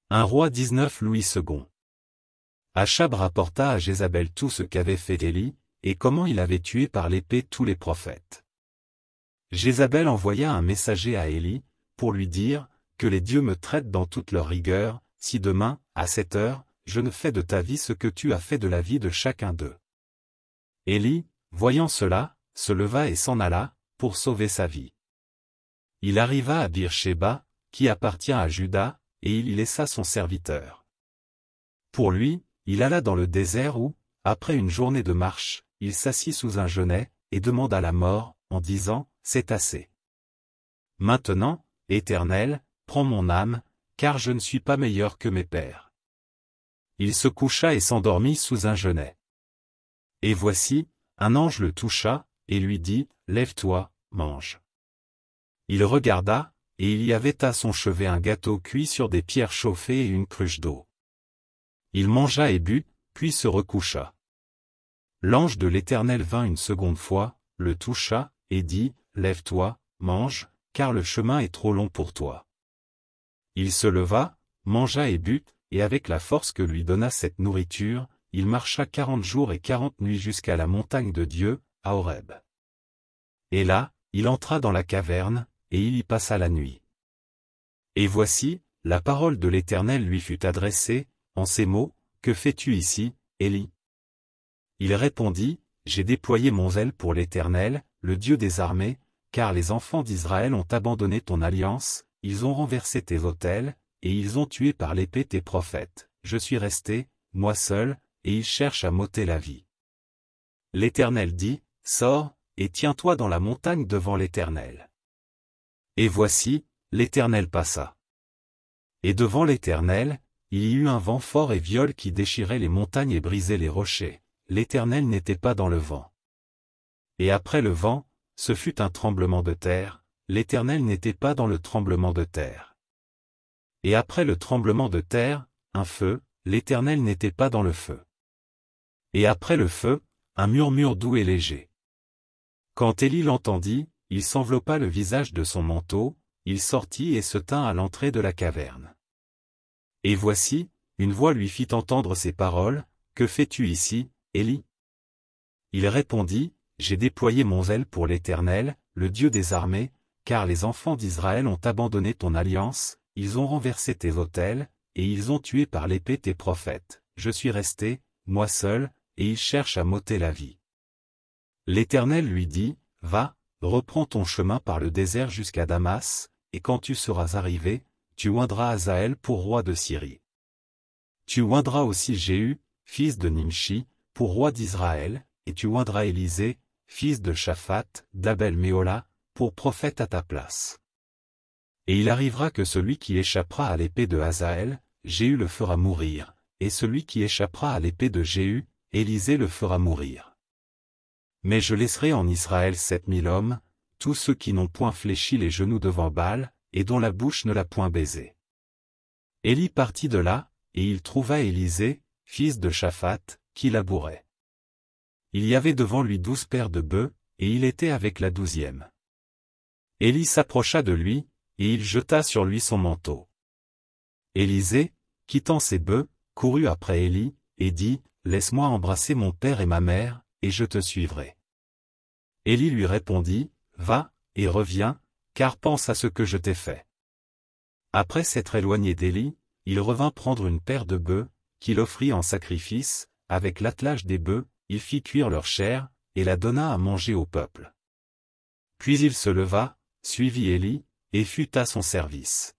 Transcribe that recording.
Un roi 19 Louis II. Achab rapporta à Jézabel tout ce qu'avait fait Élie, et comment il avait tué par l'épée tous les prophètes. Jézabel envoya un messager à Élie, pour lui dire, que les dieux me traitent dans toute leur rigueur, si demain, à cette heure, je ne fais de ta vie ce que tu as fait de la vie de chacun d'eux. Élie, voyant cela, se leva et s'en alla, pour sauver sa vie. Il arriva à Bir-Shéba, qui appartient à Juda, et il y laissa son serviteur. Pour lui, il alla dans le désert où, après une journée de marche, il s'assit sous un genêt, et demanda la mort, en disant, « C'est assez. Maintenant, Éternel, prends mon âme, car je ne suis pas meilleur que mes pères. » Il se coucha et s'endormit sous un genêt. Et voici, un ange le toucha, et lui dit, « Lève-toi, mange. » Il regarda, et il y avait à son chevet un gâteau cuit sur des pierres chauffées et une cruche d'eau. Il mangea et but, puis se recoucha. L'ange de l'Éternel vint une seconde fois, le toucha, et dit, « Lève-toi, mange, car le chemin est trop long pour toi. » Il se leva, mangea et but, et avec la force que lui donna cette nourriture, il marcha 40 jours et 40 nuits jusqu'à la montagne de Dieu, à Horeb. Et là, il entra dans la caverne, et il y passa la nuit. Et voici, la parole de l'Éternel lui fut adressée, en ces mots, « Que fais-tu ici, Élie ?» Il répondit, « J'ai déployé mon zèle pour l'Éternel, le Dieu des armées, car les enfants d'Israël ont abandonné ton alliance, ils ont renversé tes autels, et ils ont tué par l'épée tes prophètes. Je suis resté, moi seul, et ils cherchent à m'ôter la vie. » L'Éternel dit, « Sors, et tiens-toi dans la montagne devant l'Éternel. » Et voici, l'Éternel passa. Et devant l'Éternel, il y eut un vent fort et violent qui déchirait les montagnes et brisait les rochers. L'Éternel n'était pas dans le vent. Et après le vent, ce fut un tremblement de terre, l'Éternel n'était pas dans le tremblement de terre. Et après le tremblement de terre, un feu, l'Éternel n'était pas dans le feu. Et après le feu, un murmure doux et léger. Quand Élie l'entendit, il s'enveloppa le visage de son manteau, il sortit et se tint à l'entrée de la caverne. Et voici, une voix lui fit entendre ces paroles, « Que fais-tu ici, Élie ?» Il répondit, « J'ai déployé mon zèle pour l'Éternel, le Dieu des armées, car les enfants d'Israël ont abandonné ton alliance, ils ont renversé tes autels, et ils ont tué par l'épée tes prophètes. Je suis resté, moi seul, et ils cherchent à m'ôter la vie. » L'Éternel lui dit, « Va, reprends ton chemin par le désert jusqu'à Damas, et quand tu seras arrivé, tu oindras Hazaël pour roi de Syrie. Tu oindras aussi Jéhu, fils de Nimshi, pour roi d'Israël, et tu oindras Élisée, fils de Shaphat, d'Abel-Méhola, pour prophète à ta place. Et il arrivera que celui qui échappera à l'épée de Hazaël, Jéhu le fera mourir, et celui qui échappera à l'épée de Jéhu, Élisée le fera mourir. Mais je laisserai en Israël 7000 hommes, tous ceux qui n'ont point fléchi les genoux devant Baal, et dont la bouche ne l'a point baisé. » Élie partit de là, et il trouva Élisée, fils de Shaphat, qui labourait. Il y avait devant lui 12 paires de bœufs, et il était avec la 12e. Élie s'approcha de lui, et il jeta sur lui son manteau. Élisée, quittant ses bœufs, courut après Élie, et dit, « Laisse-moi embrasser mon père et ma mère, et je te suivrai. » Élie lui répondit, « Va, et reviens, car pense à ce que je t'ai fait. » Après s'être éloigné d'Élie, il revint prendre une paire de bœufs, qu'il offrit en sacrifice, avec l'attelage des bœufs, il fit cuire leur chair, et la donna à manger au peuple. Puis il se leva, suivit Élie, et fut à son service.